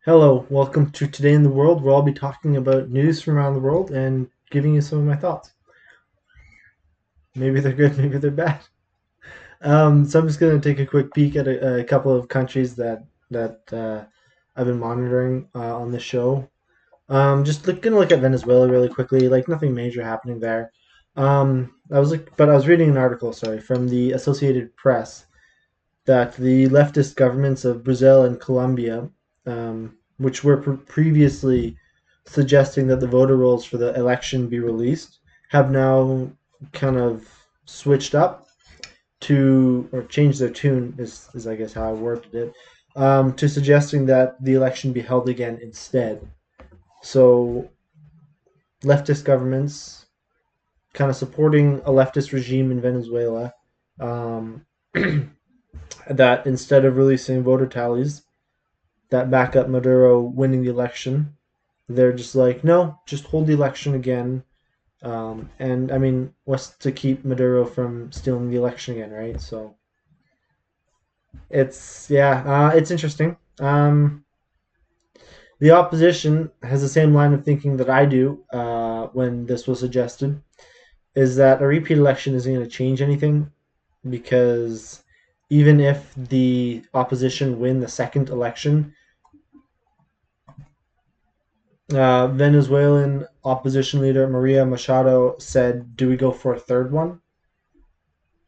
Hello, welcome to Today in the World, where I'll be talking about news from around the world and giving you some of my thoughts. Maybe they're good, maybe they're bad. So I'm just going to take a quick peek at a couple of countries that I've been monitoring on the show. Going to look at Venezuela really quickly. Like nothing major happening there. I was reading an article, sorry, from the Associated Press that the leftist governments of Brazil and Colombia, which were previously suggesting that the voter rolls for the election be released, have now kind of switched up to, or changed their tune, is I guess how I worded it, to suggesting that the election be held again instead. So, leftist governments kind of supporting a leftist regime in Venezuela um, that instead of releasing voter tallies that back up Maduro winning the election, they're just like, no, just hold the election again. And I mean, what's to keep Maduro from stealing the election again, right? So it's interesting. The opposition has the same line of thinking that I do when this was suggested, is that a repeat election isn't going to change anything because even if the opposition win the second election, Venezuelan opposition leader Maria Machado said, "Do we go for a third one?"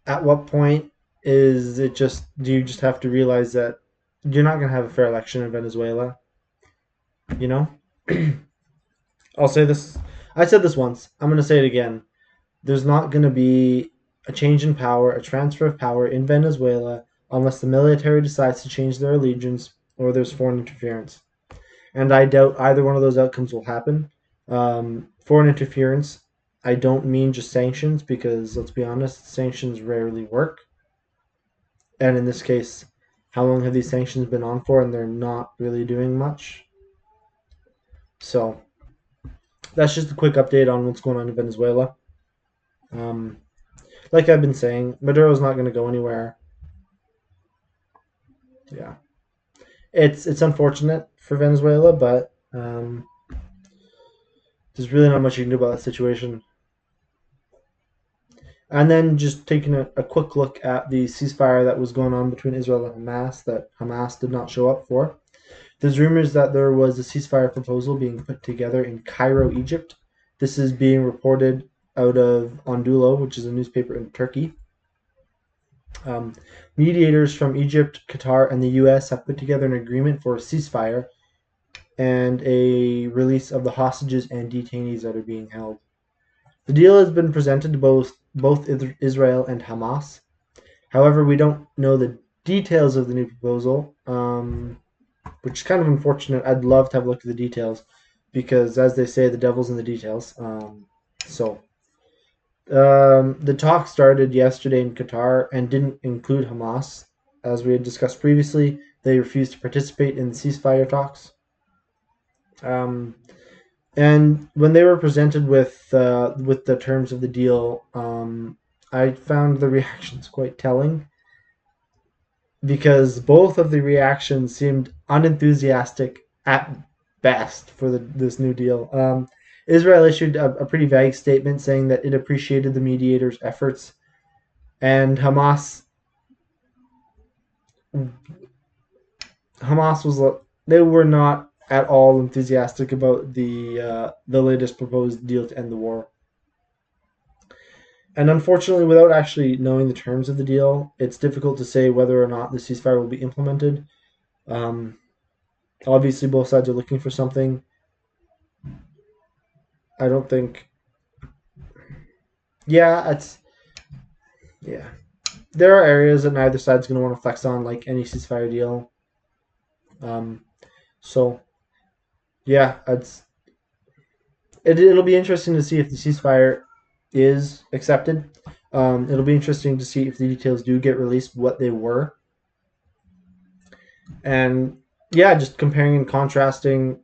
At what point is it just? Do you just have to realize that you're not going to have a fair election in Venezuela? You know, I'll say this. I said this once. I'm going to say it again. There's not going to be a change in power, a transfer of power in Venezuela unless the military decides to change their allegiance or there's foreign interference. And I doubt either one of those outcomes will happen. Foreign interference, I don't mean just sanctions because let's be honest, sanctions rarely work. And in this case, how long have these sanctions been on for? And they're not really doing much. So that's just a quick update on what's going on in Venezuela. Um, like I've been saying, Maduro's not going to go anywhere. Yeah, it's unfortunate for Venezuela, but there's really not much you can do about that situation. And then just taking a quick look at the ceasefire that was going on between Israel and Hamas that Hamas did not show up for. There's rumors that there was a ceasefire proposal being put together in Cairo, Egypt. This is being reported out of Anadolu, which is a newspaper in Turkey. Um, Mediators from Egypt, Qatar, and the U.S. have put together an agreement for a ceasefire and a release of the hostages and detainees that are being held. The deal has been presented to both Israel and Hamas. However, we don't know the details of the new proposal, which is kind of unfortunate. I'd love to have a look at the details because, as they say, the devil's in the details. The talk started yesterday in Qatar and didn't include Hamas. As we had discussed previously, they refused to participate in the ceasefire talks. Um, and when they were presented with the terms of the deal, I found the reactions quite telling because both of the reactions seemed unenthusiastic at best for this new deal. Israel issued a pretty vague statement saying that it appreciated the mediators' efforts, and Hamas was they were not at all enthusiastic about the latest proposed deal to end the war. And unfortunately, without actually knowing the terms of the deal, it's difficult to say whether or not the ceasefire will be implemented. Um, Obviously, both sides are looking for something. I don't think. Yeah, it's yeah. There are areas that neither side's going to want to flex on, like any ceasefire deal. Um, so yeah, it'll be interesting to see if the ceasefire is accepted. It'll be interesting to see if the details do get released, what they were, and yeah, just comparing and contrasting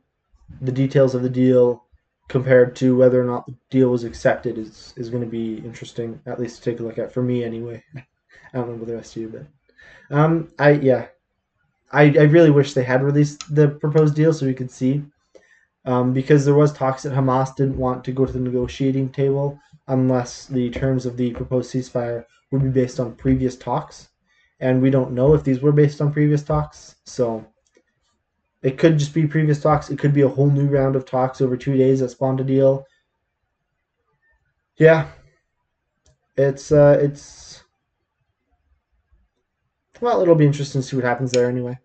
the details of the deal compared to whether or not the deal was accepted is going to be interesting, at least to take a look at for me anyway. I don't know about the rest of you, but I yeah. I really wish they had released the proposed deal so we could see, because there was talks that Hamas didn't want to go to the negotiating table unless the terms of the proposed ceasefire would be based on previous talks, and we don't know if these were based on previous talks. So it could just be previous talks. It could be a whole new round of talks over 2 days that spawned a deal. Yeah, it's well, it'll be interesting to see what happens there anyway.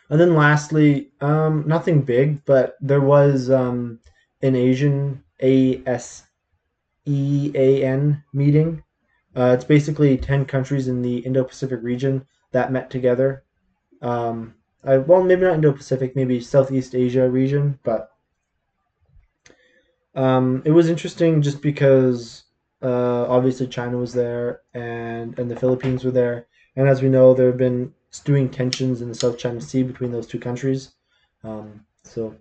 And then lastly, nothing big, but there was an Asian ASEAN meeting. It's basically 10 countries in the Indo-Pacific region that met together. Well, maybe not Indo-Pacific, maybe Southeast Asia region, but it was interesting just because obviously China was there and the Philippines were there, and as we know, there have been stewing tensions in the South China Sea between those two countries. So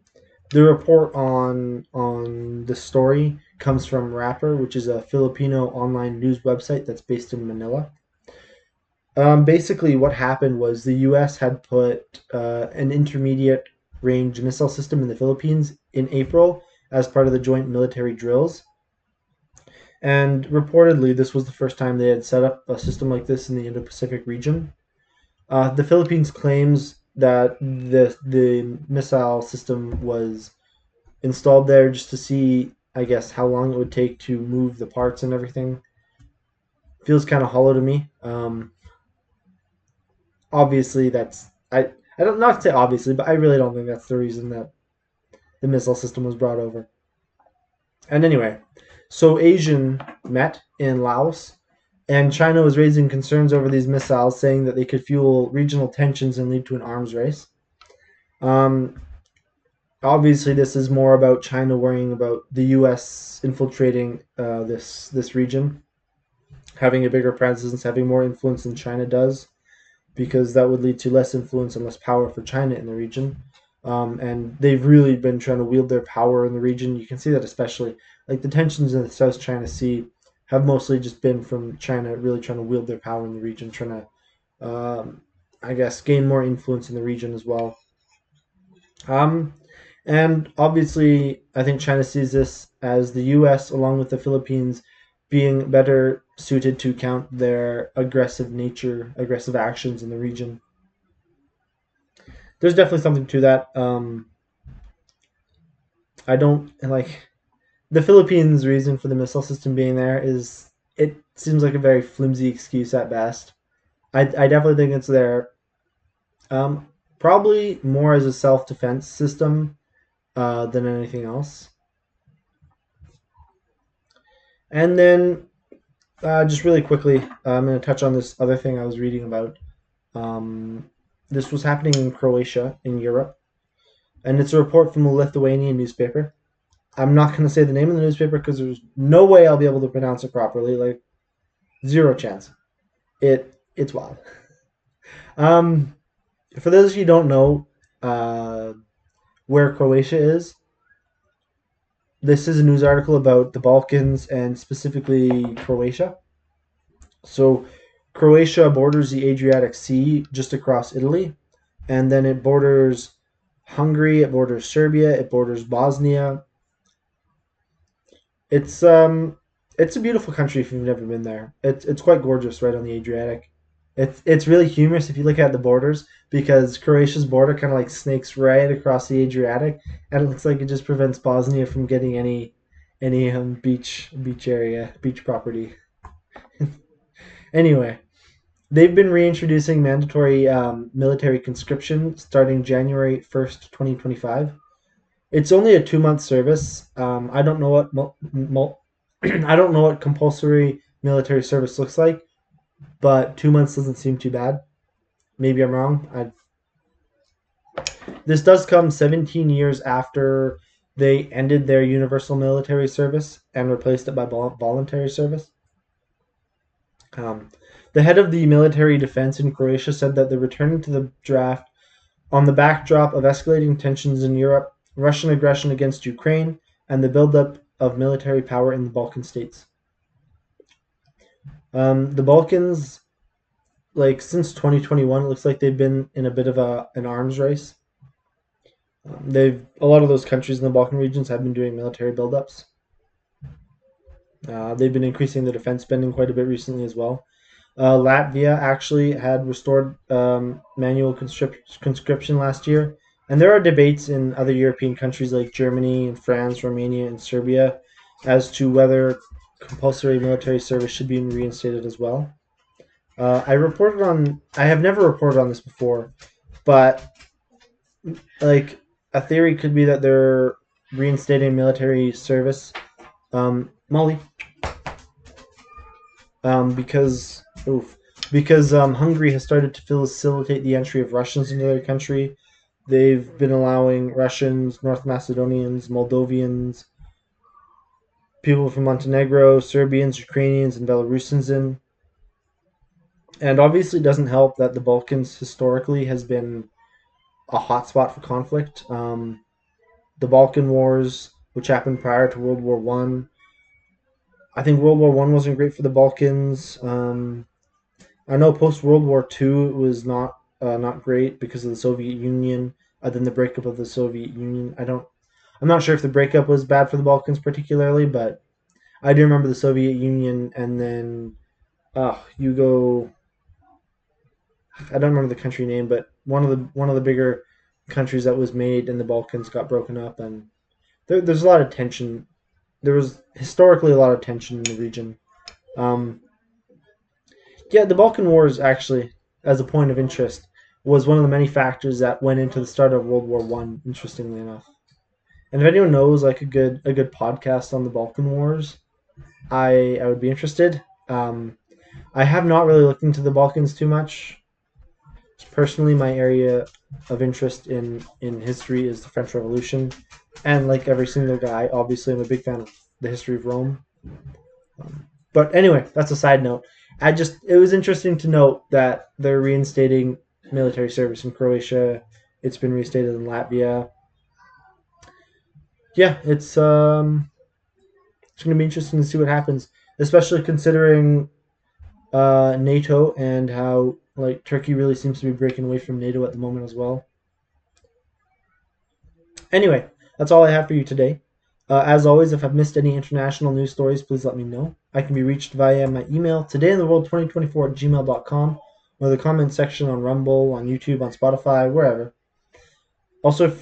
the report on the story comes from Rapper, which is a Filipino online news website that's based in Manila. Basically, what happened was the U.S. had put an intermediate range missile system in the Philippines in April as part of the joint military drills. And reportedly, this was the first time they had set up a system like this in the Indo Pacific region. The Philippines claims that the missile system was installed there just to see, I guess, how long it would take to move the parts and everything. Feels kind of hollow to me. Obviously, that's I don't not to say obviously, but I really don't think that's the reason that the missile system was brought over. And anyway, so Asian met in Laos, and China was raising concerns over these missiles, saying that they could fuel regional tensions and lead to an arms race. Um, Obviously, this is more about China worrying about the U.S. infiltrating this region, having a bigger presence, having more influence than China does, because that would lead to less influence and less power for China in the region. And they've really been trying to wield their power in the region. You can see that especially like the tensions in the South China Sea have mostly just been from China really trying to wield their power in the region, trying to, I guess, gain more influence in the region as well. Um, and obviously, I think China sees this as the U.S. along with the Philippines being better suited to count their aggressive nature, aggressive actions in the region. There's definitely something to that. I don't like the Philippines' reason for the missile system being there is it seems like a very flimsy excuse at best. I definitely think it's there. Um, Probably more as a self defense system than anything else. And then just really quickly, I'm going to touch on this other thing I was reading about. Um, this was happening in Croatia in Europe, and it's a report from a Lithuanian newspaper. I'm not going to say the name of the newspaper because there's no way I'll be able to pronounce it properly. Like zero chance. It's wild. Um, for those of you who don't know uh, where Croatia is, this is a news article about the Balkans and specifically Croatia. So Croatia borders the Adriatic Sea just across Italy, and then it borders Hungary, it borders Serbia, it borders Bosnia. It's um it's a beautiful country if you've never been there. It's quite gorgeous right on the Adriatic. It's really humorous if you look at the borders because Croatia's border kind of like snakes right across the Adriatic, and it looks like it just prevents Bosnia from getting any beach property. Anyway, they've been reintroducing mandatory military conscription starting January 1st, 2025. It's only a 2 month service. I don't know what I don't know what compulsory military service looks like, but 2 months doesn't seem too bad. Maybe I'm wrong. This does come 17 years after they ended their universal military service and replaced it by voluntary service. Um, the head of the military defense in Croatia said that they're returning to the draft on the backdrop of escalating tensions in Europe, Russian aggression against Ukraine, and the buildup of military power in the Balkan states. The Balkans like since 2021, it looks like they've been in a bit of an arms race. They've a lot of those countries in the Balkan regions have been doing military buildups. They've been increasing the defense spending quite a bit recently as well. Latvia actually had restored manual conscription last year, and there are debates in other European countries like Germany and France, Romania, and Serbia as to whether compulsory military service should be reinstated as well. I have never reported on this before, but like a theory could be that they're reinstating military service, Molly, because Hungary has started to facilitate the entry of Russians into their country. They've been allowing Russians, North Macedonians, Moldovians, people from Montenegro, Serbians, Ukrainians, and Belarusians in. And obviously, it doesn't help that the Balkans historically has been a hotspot for conflict. The Balkan Wars, which happened prior to World War One, I think World War One wasn't great for the Balkans. I know post World War Two it was not great because of the Soviet Union. Then the breakup of the Soviet Union. I'm not sure if the breakup was bad for the Balkans particularly, but I do remember the Soviet Union, and then you go. I don't remember the country name, but one of the bigger countries that was made in the Balkans got broken up, and there's a lot of tension. There was historically a lot of tension in the region. Um, yeah, the Balkan Wars actually, as a point of interest, was one of the many factors that went into the start of World War One. Interestingly enough, and if anyone knows like a good podcast on the Balkan Wars, I would be interested. I have not really looked into the Balkans too much. Personally, my area of interest in history is the French Revolution, and like every single guy, obviously, I'm a big fan of the history of Rome. But anyway, that's a side note. It was interesting to note that they're reinstating military service in Croatia. It's been reinstated in Latvia. Yeah, it's going to be interesting to see what happens, especially considering NATO and how like Turkey really seems to be breaking away from NATO at the moment as well. Anyway, that's all I have for you today. As always, if I've missed any international news stories, please let me know. I can be reached via my email, todayintheworld2024 at gmail.com, or the comment section on Rumble, on YouTube, on Spotify, wherever. Also,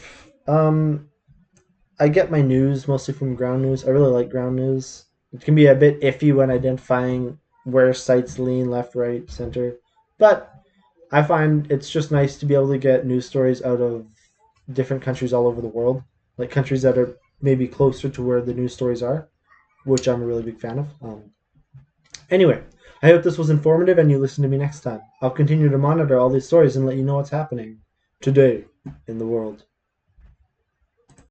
I get my news mostly from ground news. I really like ground news. It can be a bit iffy when identifying where sites lean left, right, center. But I find it's just nice to be able to get news stories out of different countries all over the world, like countries that are maybe closer to where the news stories are, which I'm a really big fan of. Anyway, I hope this was informative and you listen to me next time. I'll continue to monitor all these stories and let you know what's happening today in the world.